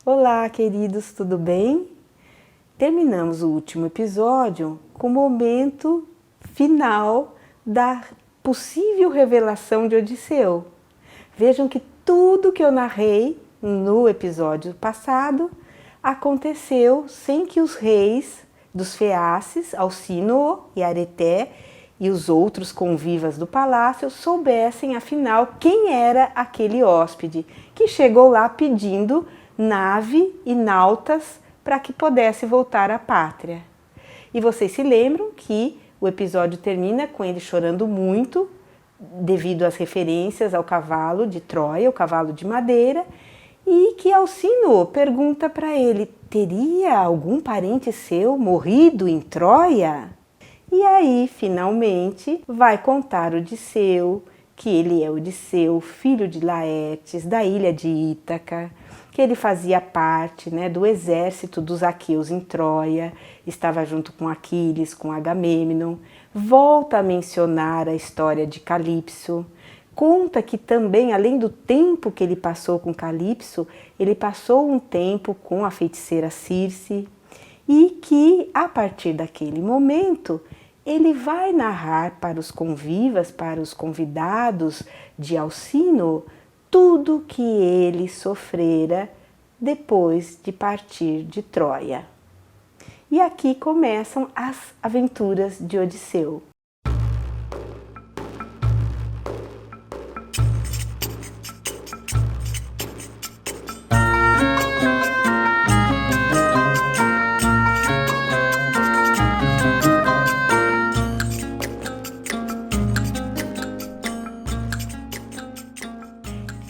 Olá, queridos, tudo bem? Terminamos o último episódio com o momento final da possível revelação de Odisseu. Vejam que tudo que eu narrei no episódio passado aconteceu sem que os reis dos Feaces, Alcínoo e Areté, e os outros convivas do palácio soubessem, afinal, quem era aquele hóspede que chegou lá pedindo nave e nautas para que pudesse voltar à pátria. E vocês se lembram que o episódio termina com ele chorando muito, devido às referências ao cavalo de Troia, o cavalo de madeira, e que Alcínoo pergunta para ele: teria algum parente seu morrido em Troia? E aí, finalmente, vai contar Odisseu que ele é Odisseu, filho de Laertes, da ilha de Ítaca, que ele fazia parte, do exército dos aqueus em Troia, estava junto com Aquiles, com Agamêmnon, volta a mencionar a história de Calipso, conta que também, além do tempo que ele passou com Calipso, ele passou um tempo com a feiticeira Circe, e que, a partir daquele momento, ele vai narrar para os convivas, para os convidados de Alcínoo, tudo que ele sofrera depois de partir de Troia. E aqui começam as aventuras de Odisseu.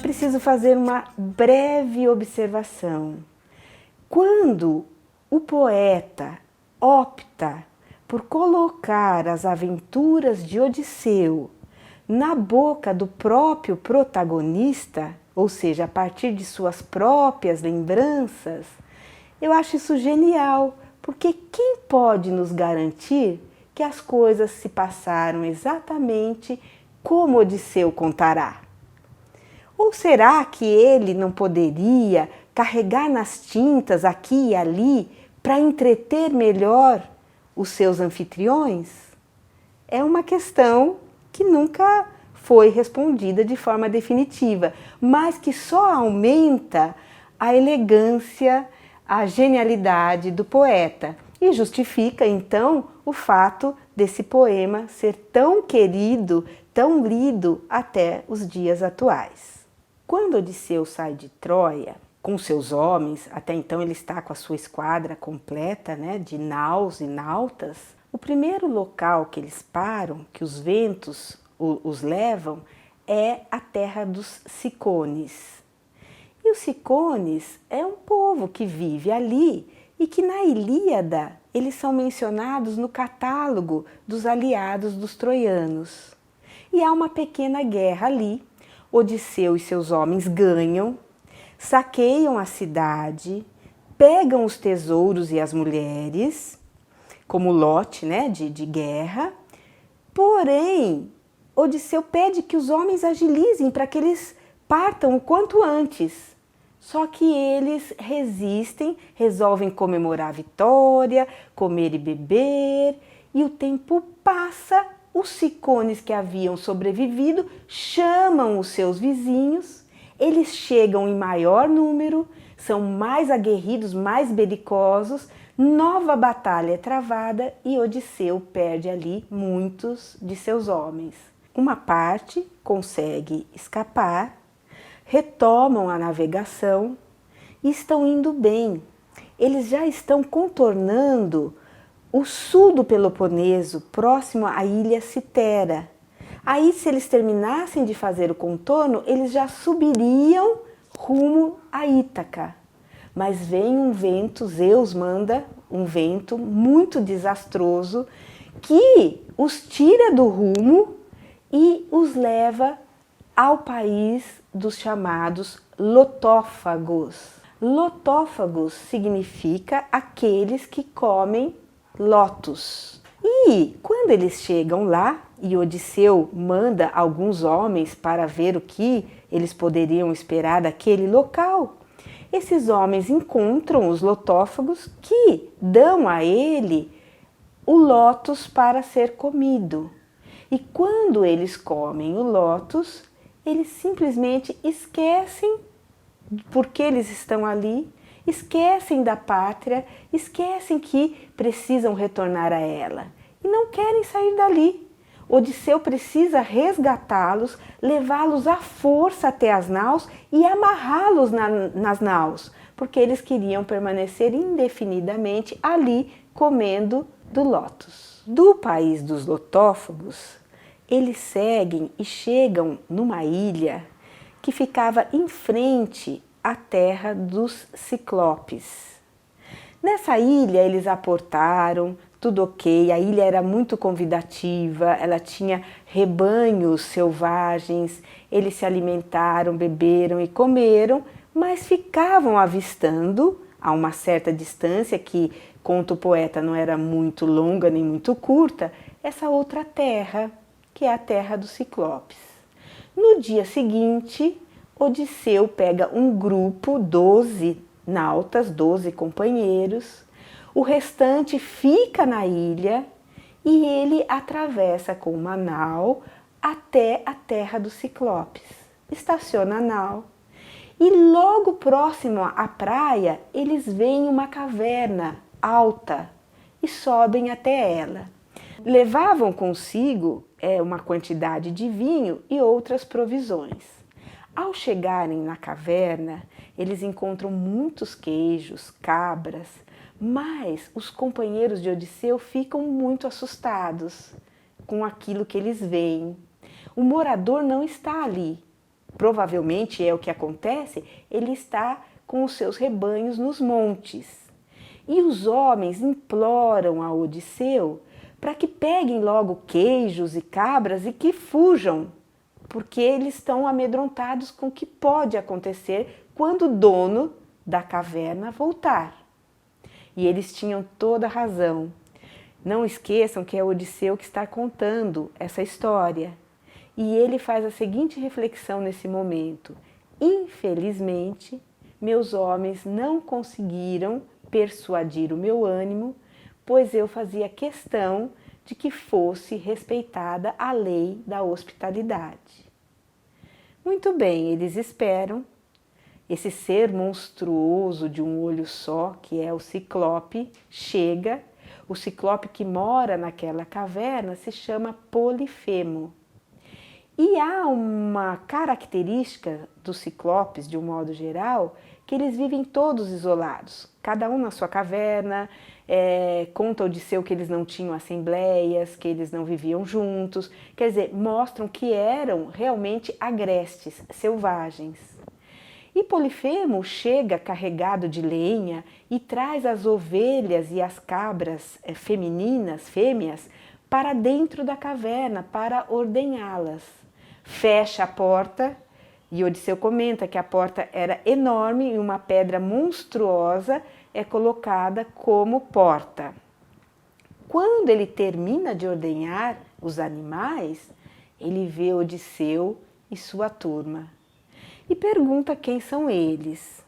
Preciso fazer uma breve observação. Quando o poeta opta por colocar as aventuras de Odisseu na boca do próprio protagonista, ou seja, a partir de suas próprias lembranças, eu acho isso genial, porque quem pode nos garantir que as coisas se passaram exatamente como Odisseu contará? Ou será que ele não poderia carregar nas tintas aqui e ali para entreter melhor os seus anfitriões? É uma questão que nunca foi respondida de forma definitiva, mas que só aumenta a elegância, a genialidade do poeta e justifica então o fato desse poema ser tão querido, tão lido até os dias atuais. Quando Odisseu sai de Troia com seus homens, até então ele está com a sua esquadra completa, de naus e nautas, o primeiro local que eles param, que os ventos os levam, é a terra dos Cicones. E os Cicones é um povo que vive ali e que na Ilíada eles são mencionados no catálogo dos aliados dos troianos. E há uma pequena guerra ali. Odisseu e seus homens ganham, saqueiam a cidade, pegam os tesouros e as mulheres, como lote de guerra. Porém, Odisseu pede que os homens agilizem para que eles partam o quanto antes. Só que eles resistem, resolvem comemorar a vitória, comer e beber, e o tempo passa. Os Cicones que haviam sobrevivido chamam os seus vizinhos, eles chegam em maior número, são mais aguerridos, mais belicosos, nova batalha é travada e Odisseu perde ali muitos de seus homens. Uma parte consegue escapar, retomam a navegação e estão indo bem. Eles já estão contornando o sul do Peloponeso, próximo à ilha Citera. Aí, se eles terminassem de fazer o contorno, eles já subiriam rumo a Ítaca. Mas vem um vento, Zeus manda um vento muito desastroso que os tira do rumo e os leva ao país dos chamados lotófagos. Lotófagos significa aqueles que comem lotos. E quando eles chegam lá, e Odisseu manda alguns homens para ver o que eles poderiam esperar daquele local, Esses homens encontram os lotófagos que dão a ele o lótus para ser comido. E quando eles comem o lótus, eles simplesmente esquecem porque eles estão ali, esquecem da pátria, esquecem que precisam retornar a ela e não querem sair dali. Odisseu precisa resgatá-los, levá-los à força até as naus e amarrá-los nas naus, porque eles queriam permanecer indefinidamente ali comendo do lótus. Do país dos lotófagos, eles seguem e chegam numa ilha que ficava em frente à terra dos Ciclopes. Nessa ilha eles aportaram, tudo ok, a ilha era muito convidativa, ela tinha rebanhos selvagens, eles se alimentaram, beberam e comeram, mas ficavam avistando, a uma certa distância, que, conta o poeta, não era muito longa nem muito curta, essa outra terra, que é a terra dos Ciclopes. No dia seguinte, Odisseu pega um grupo, 12 nautas, 12 companheiros, o restante fica na ilha e ele atravessa com uma nau até a terra dos Ciclopes. Estaciona a nau e logo próximo à praia eles veem uma caverna alta e sobem até ela. Levavam consigo uma quantidade de vinho e outras provisões. Ao chegarem na caverna, eles encontram muitos queijos, cabras, mas os companheiros de Odisseu ficam muito assustados com aquilo que eles veem. O morador não está ali. Provavelmente é o que acontece, ele está com os seus rebanhos nos montes. E os homens imploram a Odisseu para que peguem logo queijos e cabras e que fujam, porque eles estão amedrontados com o que pode acontecer quando o dono da caverna voltar. E eles tinham toda a razão. Não esqueçam que é Odisseu que está contando essa história. E ele faz a seguinte reflexão nesse momento: infelizmente, meus homens não conseguiram persuadir o meu ânimo, pois eu fazia questão de que fosse respeitada a lei da hospitalidade. Muito bem, eles esperam. Esse ser monstruoso de um olho só, que é o Ciclope, chega. O Ciclope que mora naquela caverna se chama Polifemo. E há uma característica dos ciclopes, de um modo geral, que eles vivem todos isolados, cada um na sua caverna. Conta Odisseu que eles não tinham assembleias, que eles não viviam juntos, quer dizer, mostram que eram realmente agrestes, selvagens. E Polifemo chega carregado de lenha e traz as ovelhas e as cabras fêmeas, para dentro da caverna, para ordenhá-las. Fecha a porta, e Odisseu comenta que a porta era enorme e uma pedra monstruosa é colocada como porta. Quando ele termina de ordenhar os animais, ele vê Odisseu e sua turma e pergunta quem são eles.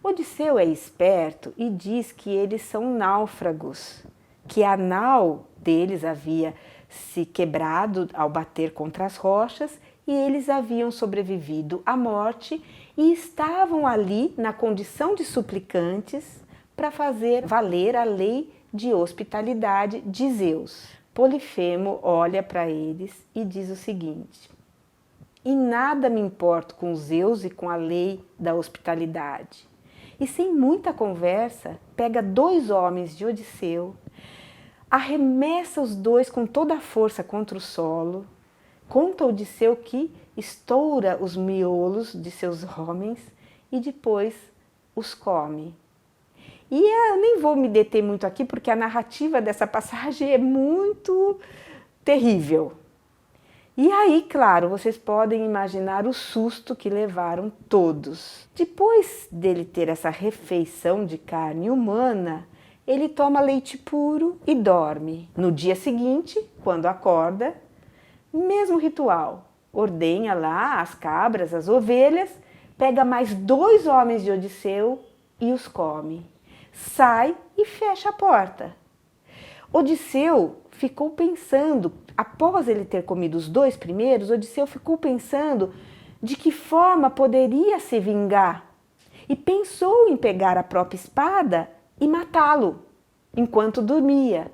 Odisseu é esperto e diz que eles são náufragos, que a nau deles havia se quebrado ao bater contra as rochas e eles haviam sobrevivido à morte e estavam ali na condição de suplicantes para fazer valer a lei de hospitalidade de Zeus. Polifemo olha para eles e diz o seguinte: em nada me importo com Zeus e com a lei da hospitalidade. E sem muita conversa, pega 2 homens de Odisseu, arremessa os 2 com toda a força contra o solo, conta Odisseu que estoura os miolos de seus homens e depois os come. E eu nem vou me deter muito aqui, porque a narrativa dessa passagem é muito terrível. E aí, claro, vocês podem imaginar o susto que levaram todos. Depois dele ter essa refeição de carne humana, ele toma leite puro e dorme. No dia seguinte, quando acorda, mesmo ritual, ordenha lá as cabras, as ovelhas, pega mais 2 homens de Odisseu e os come. Sai e fecha a porta. Odisseu ficou pensando, após ele ter comido os 2 primeiros, Odisseu ficou pensando de que forma poderia se vingar e pensou em pegar a própria espada e matá-lo enquanto dormia.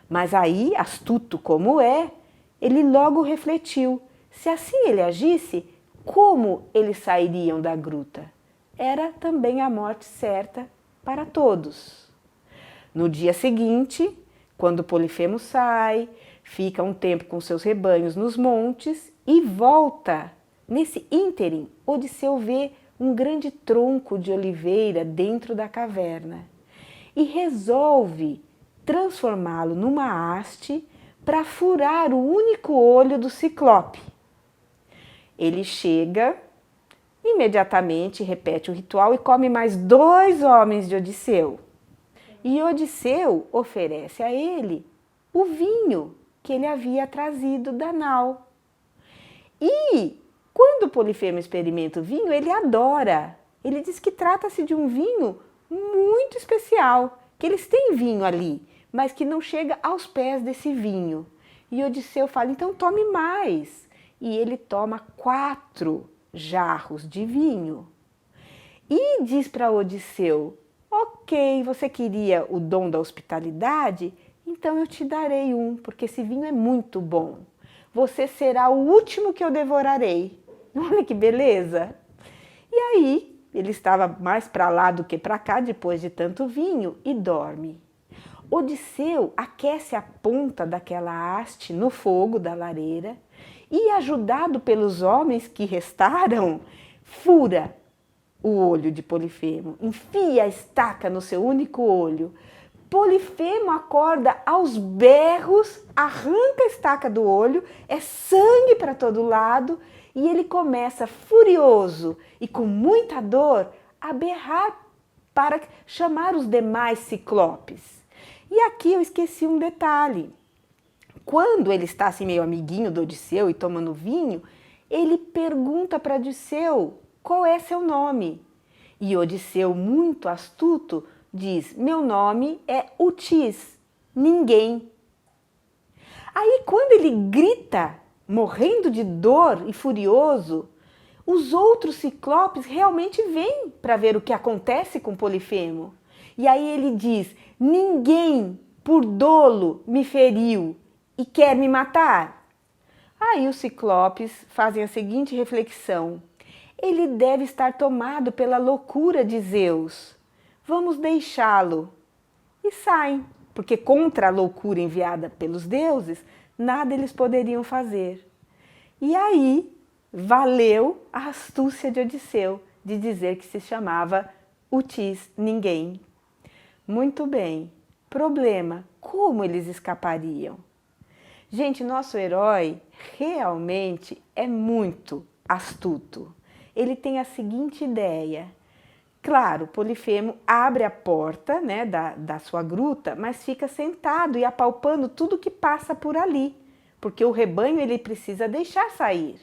Mas aí, astuto como é, ele logo refletiu, se assim ele agisse, como eles sairiam da gruta? Era também a morte certa para todos. No dia seguinte, quando Polifemo sai, fica um tempo com seus rebanhos nos montes e volta. Nesse ínterim, Odisseu vê um grande tronco de oliveira dentro da caverna e resolve transformá-lo numa haste para furar o único olho do Ciclope. Ele chega, imediatamente repete o ritual e come mais 2 homens de Odisseu. E Odisseu oferece a ele o vinho que ele havia trazido da nau. E quando Polifemo experimenta o vinho, ele adora. Ele diz que trata-se de um vinho muito especial, que eles têm vinho ali, mas que não chega aos pés desse vinho. E Odisseu fala, então tome mais. E ele toma 4 jarros de vinho. E diz para Odisseu, ok, você queria o dom da hospitalidade? Então eu te darei um, porque esse vinho é muito bom. Você será o último que eu devorarei. Olha que beleza! E aí, ele estava mais para lá do que para cá, depois de tanto vinho, e dorme. Odisseu aquece a ponta daquela haste no fogo da lareira e, ajudado pelos homens que restaram, fura o olho de Polifemo, enfia a estaca no seu único olho. Polifemo acorda aos berros, arranca a estaca do olho, é sangue para todo lado e ele começa furioso e com muita dor a berrar para chamar os demais ciclopes. E aqui eu esqueci um detalhe. Quando ele está assim meio amiguinho do Odisseu e tomando vinho, ele pergunta para Odisseu qual é seu nome. E Odisseu, muito astuto, diz, meu nome é Utis, ninguém. Aí quando ele grita, morrendo de dor e furioso, os outros ciclopes realmente vêm para ver o que acontece com Polifemo. E aí ele diz, ninguém por dolo me feriu e quer me matar. Aí os ciclopes fazem a seguinte reflexão, ele deve estar tomado pela loucura de Zeus. Vamos deixá-lo. E saem, porque contra a loucura enviada pelos deuses, nada eles poderiam fazer. E aí valeu a astúcia de Odisseu, de dizer que se chamava Utis, ninguém. Muito bem. Problema, como eles escapariam? Gente, nosso herói realmente é muito astuto. Ele tem a seguinte ideia. Claro, Polifemo abre a porta, né, da sua gruta, mas fica sentado e apalpando tudo que passa por ali, porque o rebanho ele precisa deixar sair.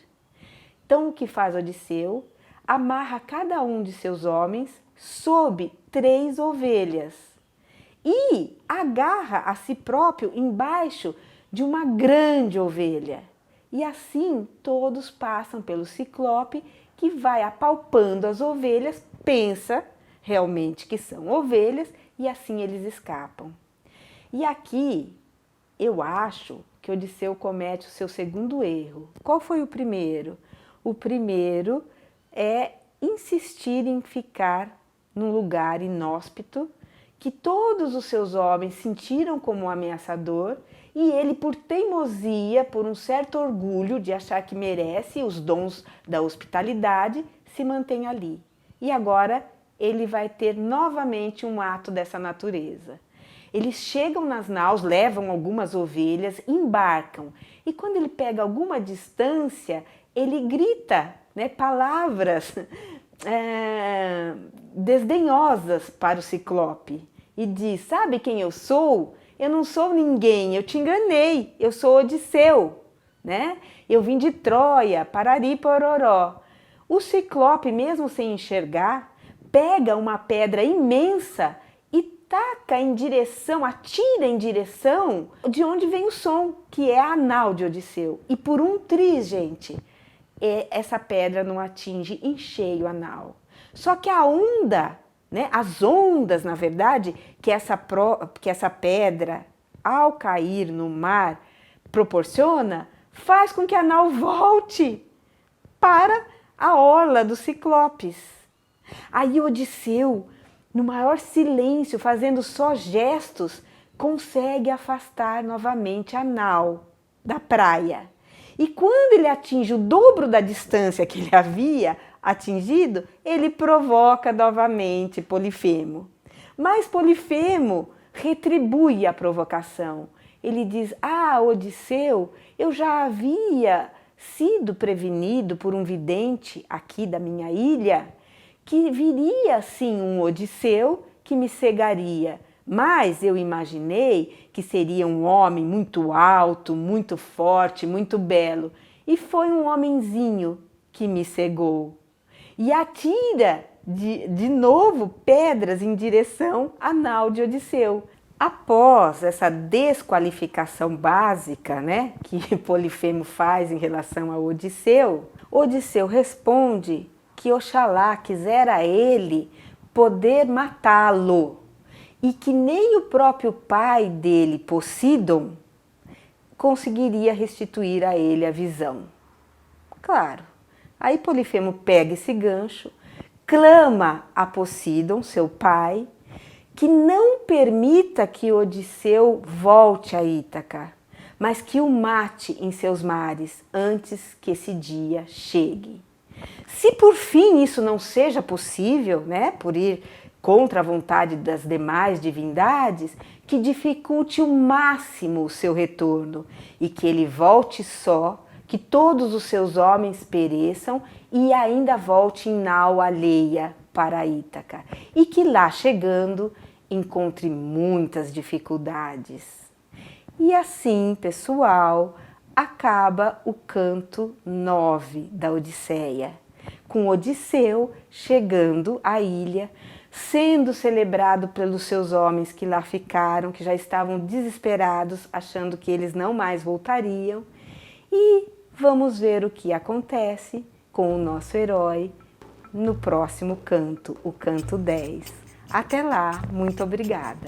Então o que faz Odisseu? Amarra cada um de seus homens sob 3 ovelhas e agarra a si próprio embaixo de uma grande ovelha. E assim todos passam pelo Ciclope, que vai apalpando as ovelhas, pensa realmente que são ovelhas e assim eles escapam. E aqui eu acho que Odisseu comete o seu segundo erro. Qual foi o primeiro? O primeiro é insistir em ficar num lugar inóspito que todos os seus homens sentiram como um ameaçador e ele, por teimosia, por um certo orgulho de achar que merece os dons da hospitalidade, se mantém ali. E agora ele vai ter novamente um ato dessa natureza. Eles chegam nas naus, levam algumas ovelhas, embarcam. E quando ele pega alguma distância, ele grita, né, palavras desdenhosas para o Ciclope. E diz, sabe quem eu sou? Eu não sou ninguém, eu te enganei, eu sou Odisseu, né? Eu vim de Troia, parari pororó. O Ciclope, mesmo sem enxergar, pega uma pedra imensa e taca em direção, atira em direção de onde vem o som, que é a nau de Odisseu. E por um triz, gente, essa pedra não atinge em cheio a nau. Só que a onda, né, as ondas, na verdade, que essa pedra, ao cair no mar, proporciona, faz com que a nau volte para a orla dos Ciclopes. Aí Odisseu, no maior silêncio, fazendo só gestos, consegue afastar novamente a nau da praia. E quando ele atinge o dobro da distância que ele havia atingido, ele provoca novamente Polifemo. Mas Polifemo retribui a provocação. Ele diz: ah, Odisseu, eu já havia sido prevenido por um vidente aqui da minha ilha que viria sim um Odisseu que me cegaria, mas eu imaginei que seria um homem muito alto, muito forte, muito belo, e foi um homenzinho que me cegou. E atira de novo pedras em direção à nau de Odisseu. Após essa desqualificação básica, né, que Polifemo faz em relação a Odisseu, Odisseu responde que Oxalá quisera ele poder matá-lo e que nem o próprio pai dele, Poseidon, conseguiria restituir a ele a visão. Claro, aí Polifemo pega esse gancho, clama a Poseidon, seu pai, que não permita que Odisseu volte a Ítaca, mas que o mate em seus mares antes que esse dia chegue. Se por fim isso não seja possível, né, por ir contra a vontade das demais divindades, que dificulte o máximo o seu retorno e que ele volte só, que todos os seus homens pereçam e ainda volte em nau alheia para Ítaca e que lá chegando encontre muitas dificuldades. E assim, pessoal, acaba o canto 9 da Odisseia, com Odisseu chegando à ilha, sendo celebrado pelos seus homens que lá ficaram, que já estavam desesperados, achando que eles não mais voltariam. E vamos ver o que acontece com o nosso herói no próximo canto, o canto 10. Até lá, muito obrigada!